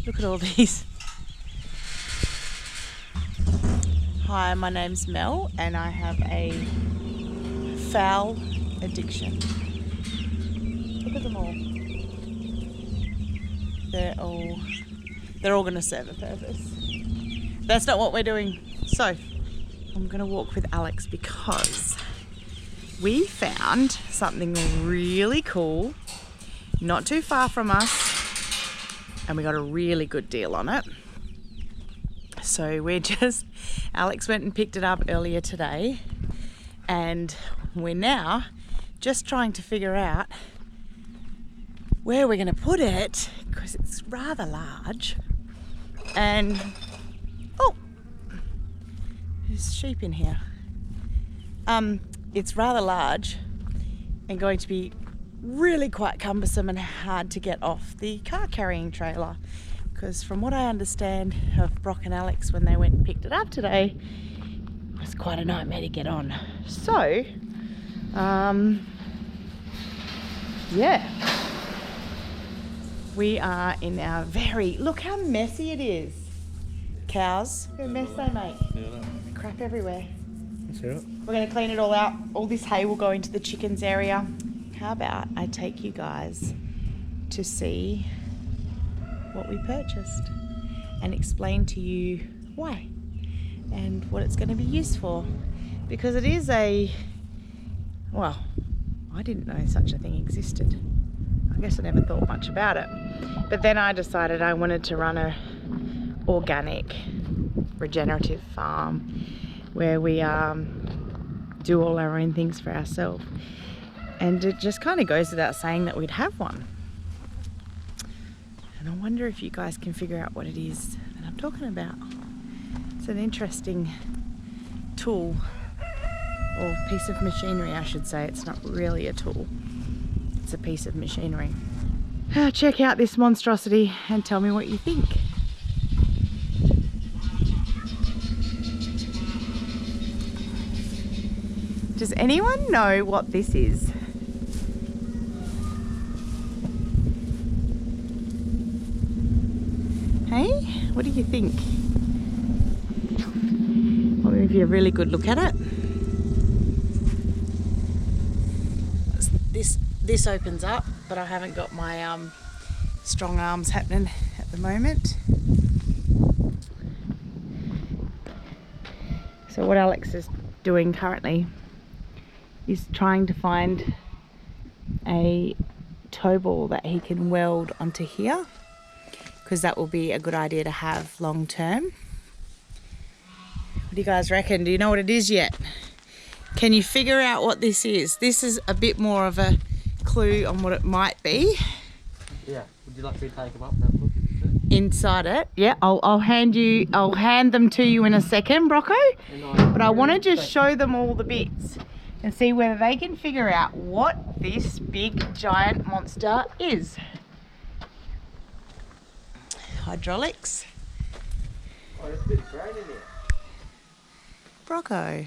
Look at all these. Hi, my name's Mel and I have a fowl addiction. Look at them all. They're all going to serve a purpose. That's not what we're doing. So, I'm going to walk with Alex because we found something really cool, not too far from us, and we got a really good deal on it. So Alex went and picked it up earlier today, and we're now just trying to figure out where we're going to put it because it's rather large. And oh, there's sheep in here. It's rather large and going to be really quite cumbersome and hard to get off the car carrying trailer, because from what I understand of Brock and Alex when they went and picked it up today, it was quite a nightmare to get on. So yeah, we are in our look how messy it is. Cows, what a mess they make. Crap everywhere. We're going to clean it all out. All this hay will go into the chickens area. How about I take you guys to see what we purchased and explain to you why and what it's going to be used for, because it is well, I didn't know such a thing existed. I guess I never thought much about it, but then I decided I wanted to run a organic regenerative farm where we do all our own things for ourselves, and it just kind of goes without saying that we'd have one. And I wonder if you guys can figure out what it is that I'm talking about. It's an interesting tool, or piece of machinery I should say. It's not really a tool, it's a piece of machinery. Check out this monstrosity and tell me what you think. Does anyone know what this is? Hey, what do you think? I'll give you a really good look at it. This opens up, but I haven't got my strong arms happening at the moment. So what Alex is doing currently is trying to find a tow ball that he can weld onto here, because that will be a good idea to have long term. What do you guys reckon? Do you know what it is yet? Can you figure out what this is? This is a bit more of a clue on what it might be. Yeah, would you like me to take them up and have a look inside it? Yeah, I'll hand them to you in a second, Brocco. But I want to just show them all the bits and see whether they can figure out what this big giant monster is. Hydraulics. Oh, there's a bit of grain in here. Brocco.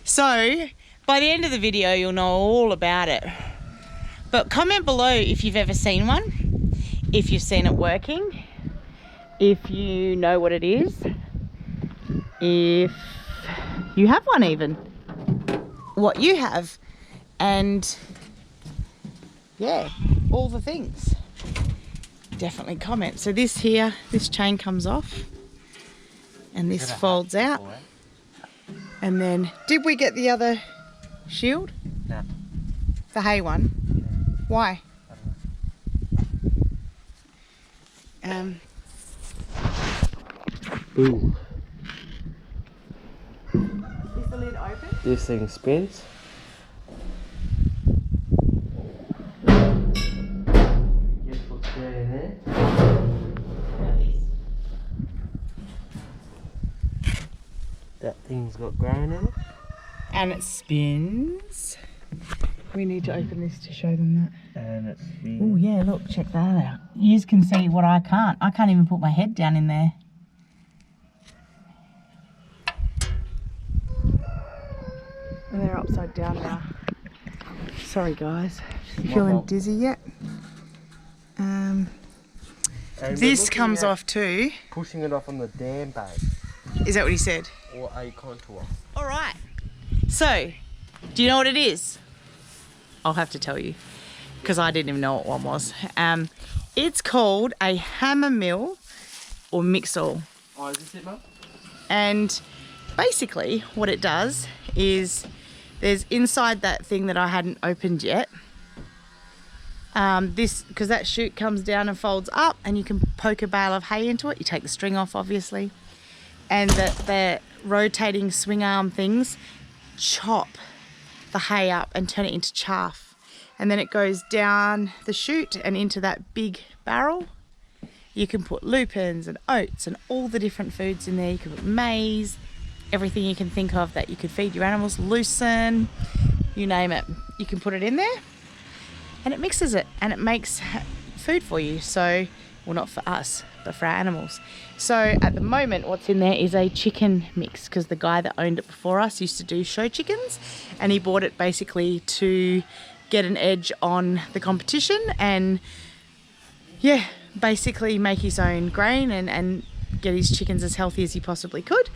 So, by the end of the video, you'll know all about it. But comment below if you've ever seen one, if you've seen it working, if you know what it is, if you have one even, what you have, and yeah, all the things. Definitely comment. So this here, this chain comes off and this folds out. And then, did we get the other shield? No. The hay one? Why? Ooh. Is the lid open? This thing spins. Just put that in there. That thing's got grain in it. And it spins. We need to open this to show them that. And it spins. Oh yeah, look, check that out. You can see what I can't. I can't even put my head down in there. And they're upside down now. Sorry guys, feeling dizzy yet? And this comes off too. Pushing it off on the dam bag. Is that what he said? Or a contour. All right. So, do you know what it is? I'll have to tell you because I didn't even know what one was. It's called a hammer mill or mixel. Oh, is this it, Mum? And basically what it does is there's inside that thing that I hadn't opened yet. Because that chute comes down and folds up and you can poke a bale of hay into it. You take the string off, obviously. And the rotating swing arm things chop the hay up and turn it into chaff. And then it goes down the chute and into that big barrel. You can put lupins and oats and all the different foods in there. You can put maize, everything you can think of that you could feed your animals, lucerne, you name it. You can put it in there. And it mixes it and it makes food for you. So, well, not for us, but for our animals. So at the moment, what's in there is a chicken mix because the guy that owned it before us used to do show chickens and he bought it basically to get an edge on the competition and yeah, basically make his own grain and get his chickens as healthy as he possibly could.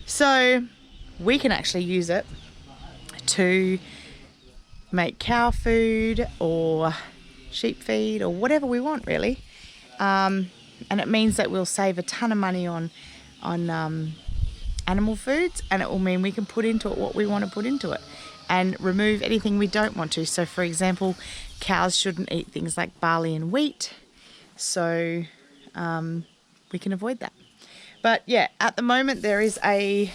So we can actually use it to make cow food or sheep feed or whatever we want really, and it means that we'll save a ton of money on animal foods, and it will mean we can put into it what we want to put into it and remove anything we don't want to. So for example, cows shouldn't eat things like barley and wheat, so we can avoid that. But yeah, at the moment there is a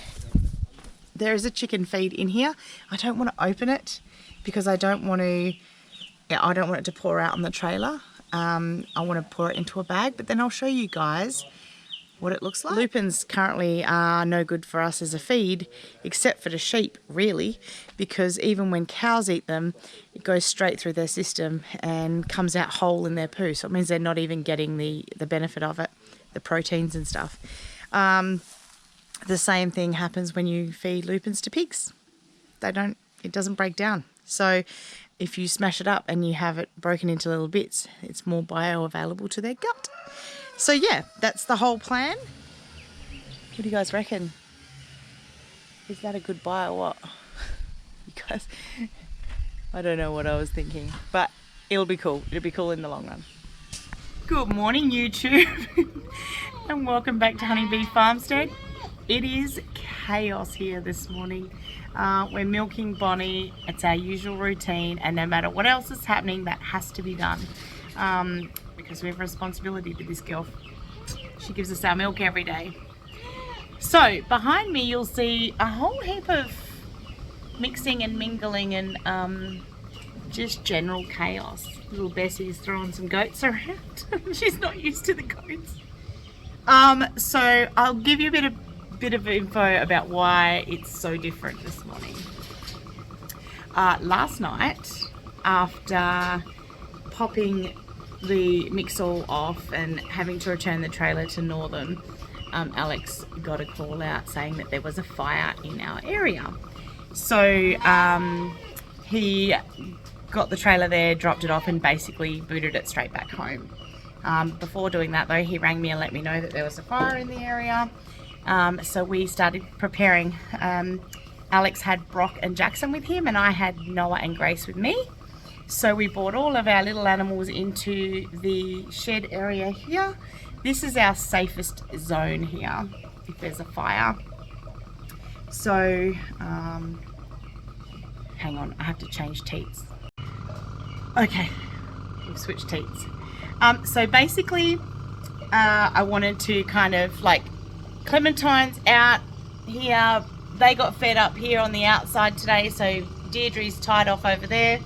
chicken feed in here. I don't want to open it because I don't want it to pour out on the trailer. I want to pour it into a bag, but then I'll show you guys what it looks like. Lupins currently are no good for us as a feed, except for the sheep, really, because even when cows eat them, it goes straight through their system and comes out whole in their poo. So it means they're not even getting the benefit of it, the proteins and stuff. The same thing happens when you feed lupins to pigs. It doesn't break down. So if you smash it up and you have it broken into little bits, it's more bioavailable to their gut. So yeah, that's the whole plan. What do you guys reckon? Is that a good buy or what? You guys, I don't know what I was thinking, but it'll be cool. It'll be cool in the long run. Good morning, YouTube, and welcome back to Honeybee Farmstead. It is chaos here this morning. We're milking Bonnie. It's our usual routine, and no matter what else is happening, that has to be done because we have a responsibility to this girl. She gives us our milk every day. So behind me you'll see a whole heap of mixing and mingling and just general chaos. Little Bessie's throwing some goats around. She's not used to the goats. So I'll give you a bit of info about why it's so different this morning. Last night, after popping the mixall off and having to return the trailer to Northern, Alex got a call out saying that there was a fire in our area. So he got the trailer there, dropped it off and basically booted it straight back home. Before doing that though, he rang me and let me know that there was a fire in the area. So we started preparing. Alex had Brock and Jackson with him and I had Noah and Grace with me. So we brought all of our little animals into the shed area here. This is our safest zone here if there's a fire. So, hang on, I have to change teats. Okay, we've switched teats. So basically, I wanted to kind of like Clementine's out here. They got fed up here on the outside today, so Deirdre's tied off over there.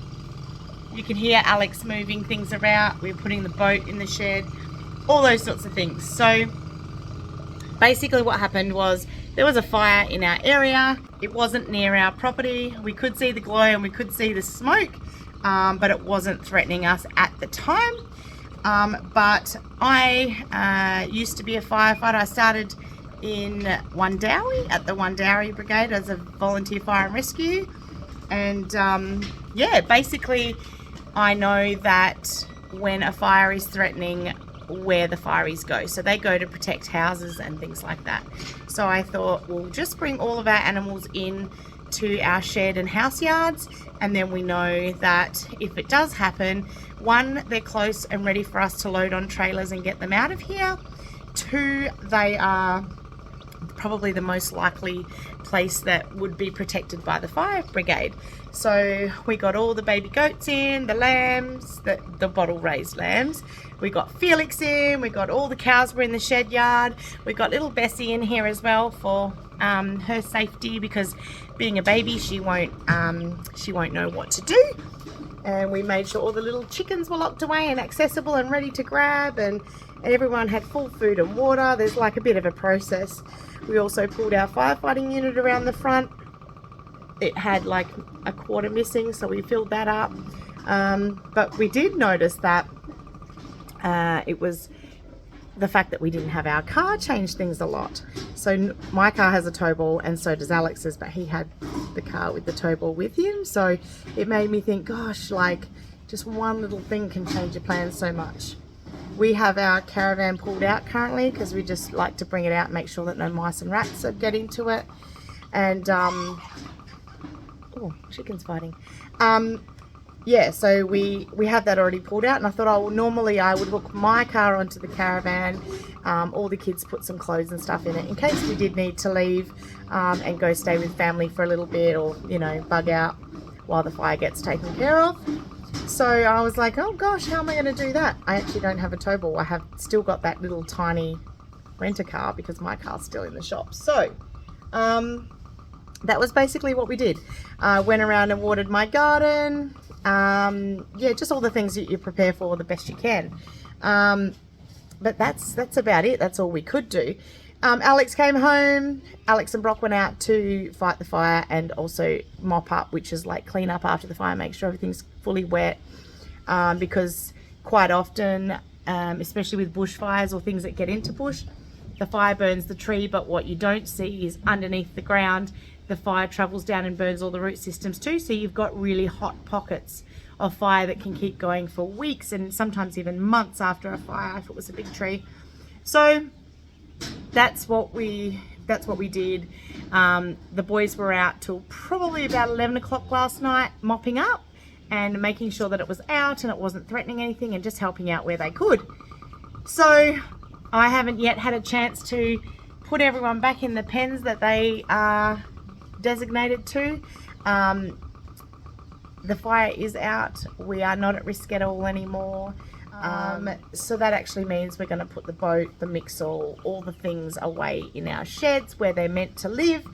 You can hear Alex moving things around. We're putting the boat in the shed, all those sorts of things. So basically what happened was there was a fire in our area. It wasn't near our property. We could see the glow and we could see the smoke, but it wasn't threatening us at the time. But I used to be a firefighter. I started in Wundowie at the Wundowie Brigade as a volunteer fire and rescue. And yeah, basically I know that when a fire is threatening, where the fireys go. So they go to protect houses and things like that. So I thought we'll just bring all of our animals in to our shed and house yards, and then we know that if it does happen, one, they're close and ready for us to load on trailers and get them out of here. Two, they are probably the most likely place that would be protected by the fire brigade. So we got all the baby goats in, the lambs, the bottle raised lambs. We got Felix in, we got all the cows were in the shed yard. We got little Bessie in here as well for her safety, because being a baby, she won't know what to do. And we made sure all the little chickens were locked away and accessible and ready to grab, and everyone had full food and water. There's like a bit of a process. We also pulled our firefighting unit around the front. It had like a quarter missing, so we filled that up. But we did notice that it was the fact that we didn't have our car changed things a lot. So my car has a tow ball, and so does Alex's, but he had the car with the tow ball with him. So it made me think, gosh, like just one little thing can change your plans so much. We have our caravan pulled out currently because we just like to bring it out and make sure that no mice and rats get into it. And oh, chicken's fighting. Yeah, so we have that already pulled out, and I thought, oh, well, normally I would hook my car onto the caravan, all the kids put some clothes and stuff in it in case we did need to leave and go stay with family for a little bit, or, you know, bug out while the fire gets taken care of. So I was like, oh gosh, how am I going to do that? I actually don't have a tow ball. I have still got that little tiny renter car because my car's still in the shop. So that was basically what we did. Went around and watered my garden. Yeah, just all the things that you prepare for the best you can. But that's about it. That's all we could do. Alex came home. Alex and Brock went out to fight the fire and also mop up, which is like clean up after the fire, make sure everything's fully wet, because quite often, especially with bushfires or things that get into bush, the fire burns the tree, but what you don't see is underneath the ground, the fire travels down and burns all the root systems too. So you've got really hot pockets of fire that can keep going for weeks and sometimes even months after a fire if it was a big tree. So that's what we did. The boys were out till probably about 11 o'clock last night mopping up and making sure that it was out and it wasn't threatening anything, and just helping out where they could. So I haven't yet had a chance to put everyone back in the pens that they are designated to. The fire is out. We are not at risk at all anymore. So that actually means we're going to put the boat, the mixer, all the things away in our sheds where they're meant to live,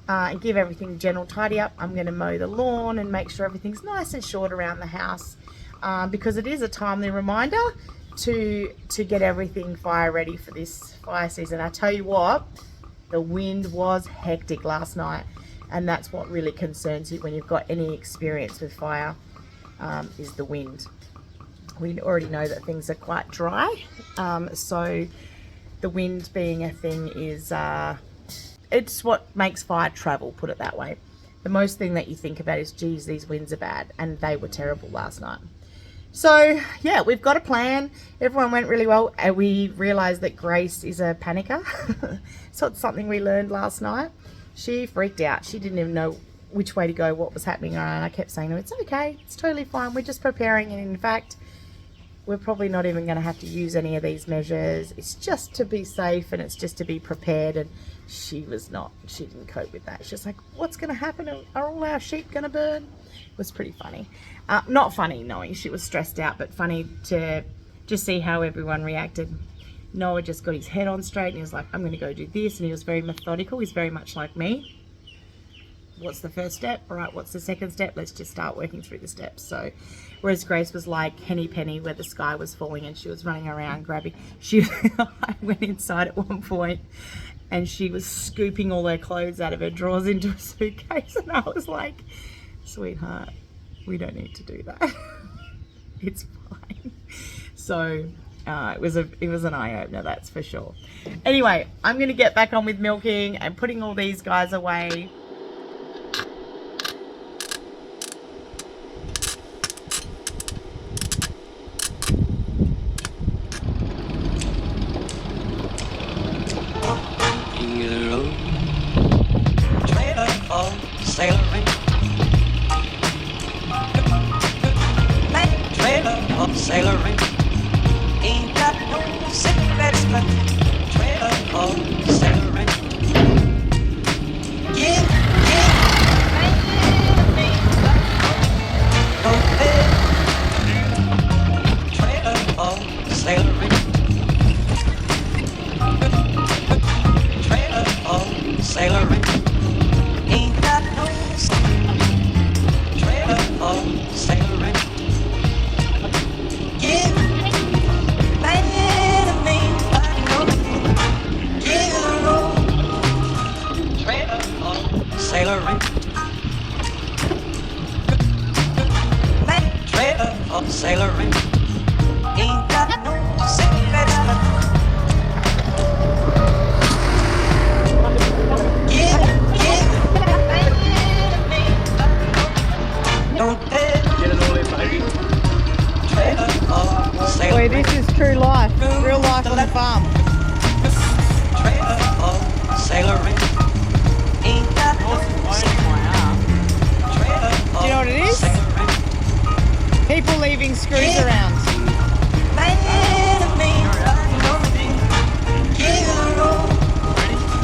and give everything general tidy up. I'm going to mow the lawn and make sure everything's nice and short around the house, because it is a timely reminder to get everything fire ready for this fire season. I tell you what, the wind was hectic last night, and that's what really concerns you when you've got any experience with fire, is the wind. We already know that things are quite dry, so the wind being a thing is it's what makes fire travel, put it that way. The most thing that you think about is, geez, these winds are bad, and they were terrible last night. So yeah, we've got a plan. Everyone went really well, and we realized that Grace is a panicker. So it's something we learned last night. She freaked out. She didn't even know which way to go, what was happening, and I kept saying to her, it's okay, it's totally fine, we're just preparing, and in fact we're probably not even going to have to use any of these measures. It's just to be safe, and it's just to be prepared. And she didn't cope with that. She was like, what's going to happen? Are all our sheep going to burn? It was pretty funny. Not funny knowing she was stressed out, but funny to just see how everyone reacted. Noah just got his head on straight, and he was like, I'm going to go do this. And he was very methodical. He's very much like me. What's the first step? All right, what's the second step? Let's just start working through the steps. So whereas Grace was like Henny Penny, where the sky was falling and she was running around grabbing. I went inside at one point and she was scooping all her clothes out of her drawers into a suitcase, and I was like, sweetheart, we don't need to do that. It's fine. So it was an eye-opener, that's for sure. Anyway, I'm going to get back on with milking and putting all these guys away. Trailer for sailoring. Trailer for sailoring. Ain't got no cigarettes, but trailer for sailoring. Yeah, don't pay. Trailer for sailoring. Trailer for sailoring. Ain't got no trailer for sailoring. Yeah, man, me, I know. Give the road. Trailer for sailoring. Man, trailer for sailoring. Ain't got no cigarettes, but Boy, this is true life, real life on the farm. Do you know what it is? People leaving screws around.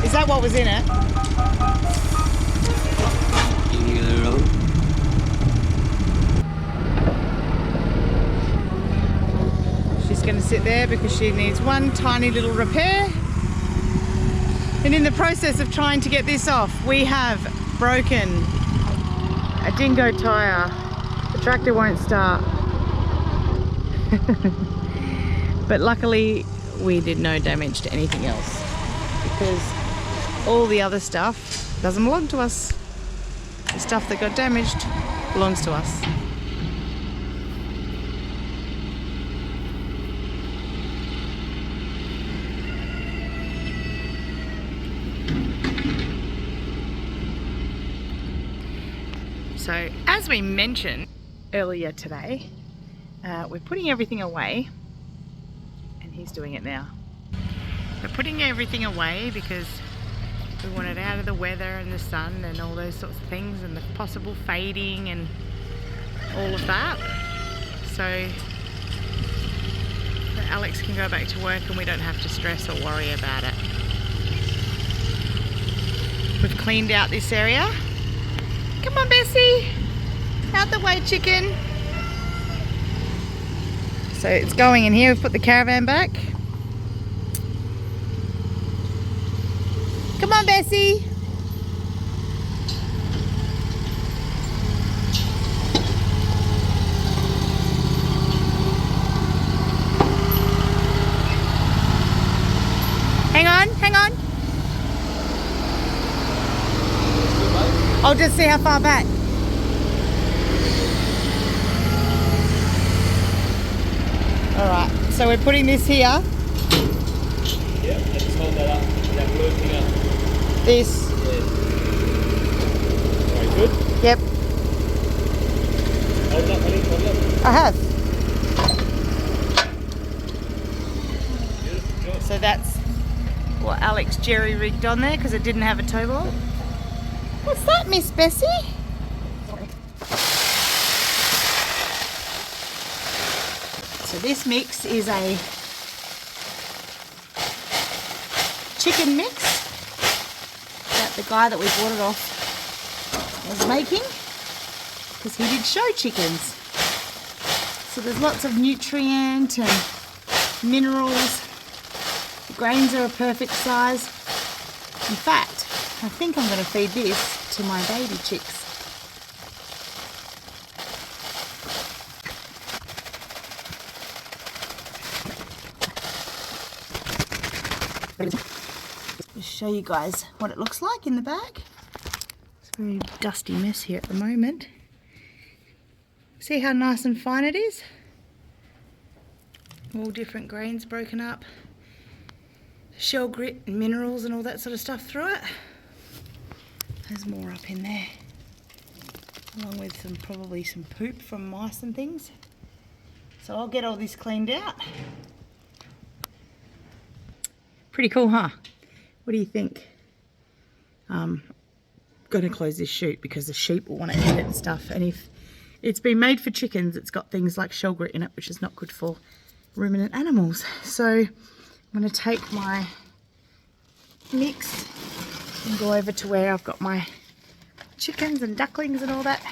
Is that what was in it? She's going to sit there because she needs one tiny little repair. And in the process of trying to get this off, we have broken a dingo tyre. The tractor won't start. But luckily we did no damage to anything else, because all the other stuff doesn't belong to us. The stuff that got damaged belongs to us. So, as we mentioned earlier today, we're putting everything away, and he's doing it now. We're putting everything away because we want it out of the weather and the sun and all those sorts of things, and the possible fading and all of that, so that Alex can go back to work and we don't have to stress or worry about it. We've cleaned out this area. Come on, Bessie, out the way, chicken. So it's going in here. We've put the caravan back. Come on, Bessie. Hang on, hang on. I'll just see how far back. Alright, so we're putting this here. Yeah, just hold that up. That working up. This. Yeah. Very good. Yep. Hold it up, honey, hold it up. I have. Beautiful job. So that's what Alex jerry rigged on there because it didn't have a tow ball. What's that, Miss Bessie? So this mix is a chicken mix that the guy that we bought it off was making, because he did show chickens. So there's lots of nutrient and minerals. The grains are a perfect size. In fact, I think I'm going to feed this to my baby chicks. Just show you guys what it looks like in the bag. It's a very dusty mess here at the moment. See how nice and fine it is? All different grains broken up. Shell grit and minerals and all that sort of stuff through it. There's more up in there, along with probably some poop from mice and things. So I'll get all this cleaned out. Pretty cool, huh? What do you think? Going to close this chute because the sheep will want to eat it and stuff. And if it's been made for chickens, it's got things like shell grit in it, which is not good for ruminant animals. So I'm going to take my mix and go over to where I've got my chickens and ducklings and all that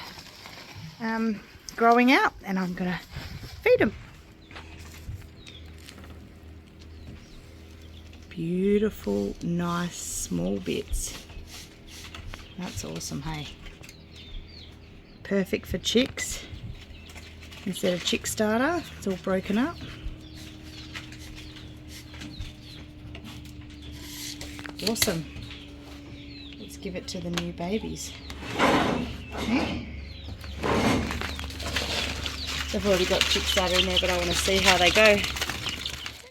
growing out, and I'm going to feed them. Beautiful, nice, small bits. That's awesome, hey? Perfect for chicks. Instead of chick starter, it's all broken up. Awesome. Let's give it to the new babies. Okay. They've already got chick starter in there, but I want to see how they go.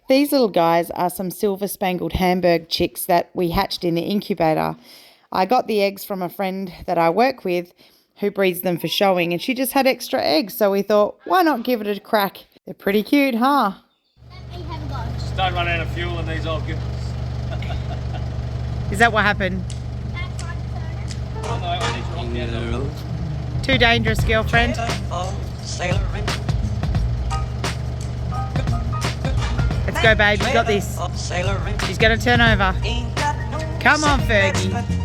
These little guys are some silver spangled Hamburg chicks that we hatched in the incubator. I got the eggs from a friend that I work with who breeds them for showing, and she just had extra eggs, so we thought, why not give it a crack? They're pretty cute, huh? Just don't run out of fuel in these old gifts. Is that what happened? Oh, no, I need to rock me out of the road. Too dangerous, girlfriend. Let's go, babe. You got this. She's going to turn over. Come on, Fergie.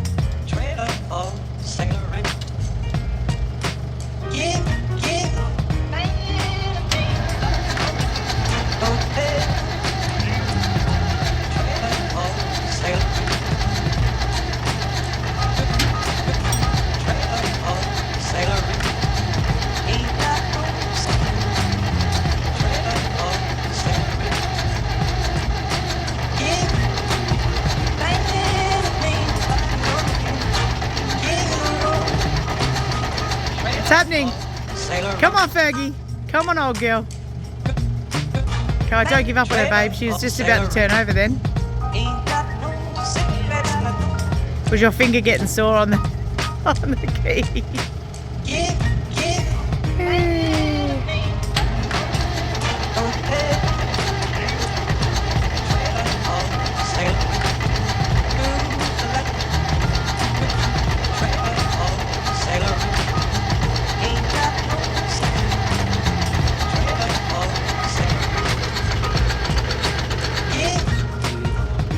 What's happening? Come on, Fergie. Come on, old girl. Come on, don't give up on her, babe. She was just about to turn over then. Was your finger getting sore on the key?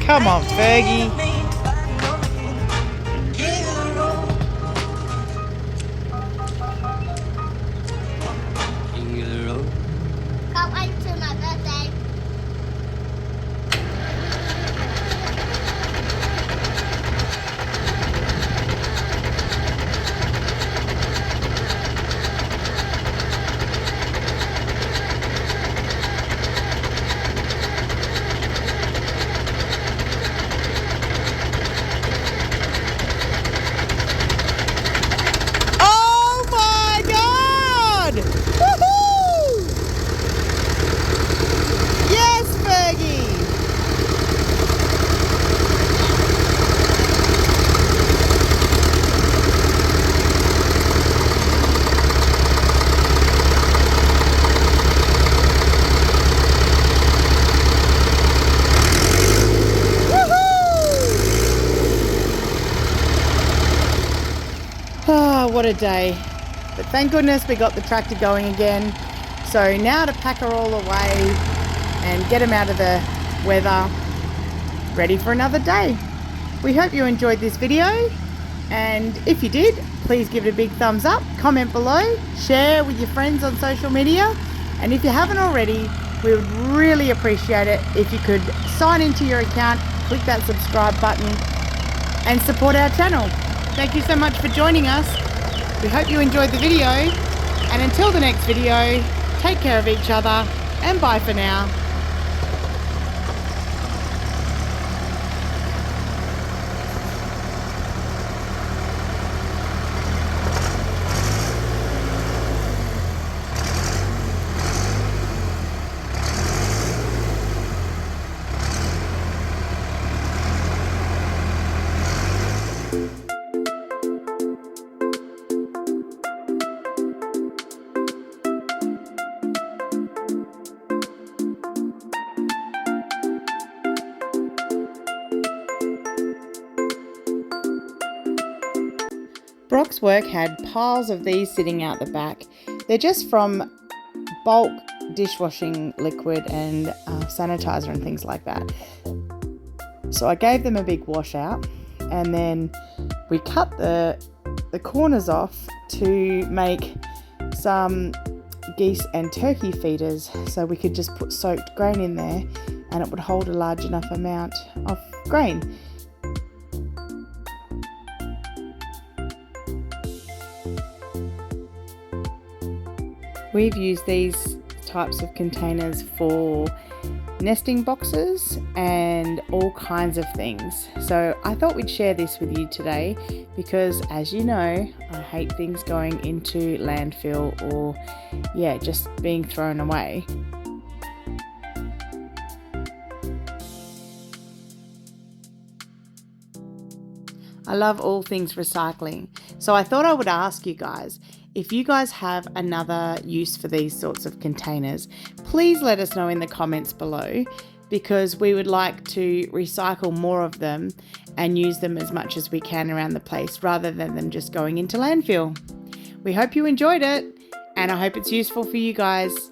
Come on, Fergie. Can't wait till my birthday. Oh my God! Woohoo! Yes, Fergie! Oh, what a day. But thank goodness we got the tractor going again. So now to pack her all away and get them out of the weather, ready for another day. We hope you enjoyed this video, and if you did, please give it a big thumbs up, comment below, share with your friends on social media, and if you haven't already, we would really appreciate it if you could sign into your account, click that subscribe button and support our channel. Thank you so much for joining us. We hope you enjoyed the video, and until the next video, take care of each other and bye for now. Brock's work had piles of these sitting out the back. They're just from bulk dishwashing liquid and sanitizer and things like that. So I gave them a big wash out, and then we cut the corners off to make some geese and turkey feeders, so we could just put soaked grain in there and it would hold a large enough amount of grain. We've used these types of containers for nesting boxes and all kinds of things. So I thought we'd share this with you today because, as you know, I hate things going into landfill or just being thrown away. I love all things recycling, so I thought I would ask you guys, if you guys have another use for these sorts of containers, please let us know in the comments below, because we would like to recycle more of them and use them as much as we can around the place rather than them just going into landfill. We hope you enjoyed it, and I hope it's useful for you guys.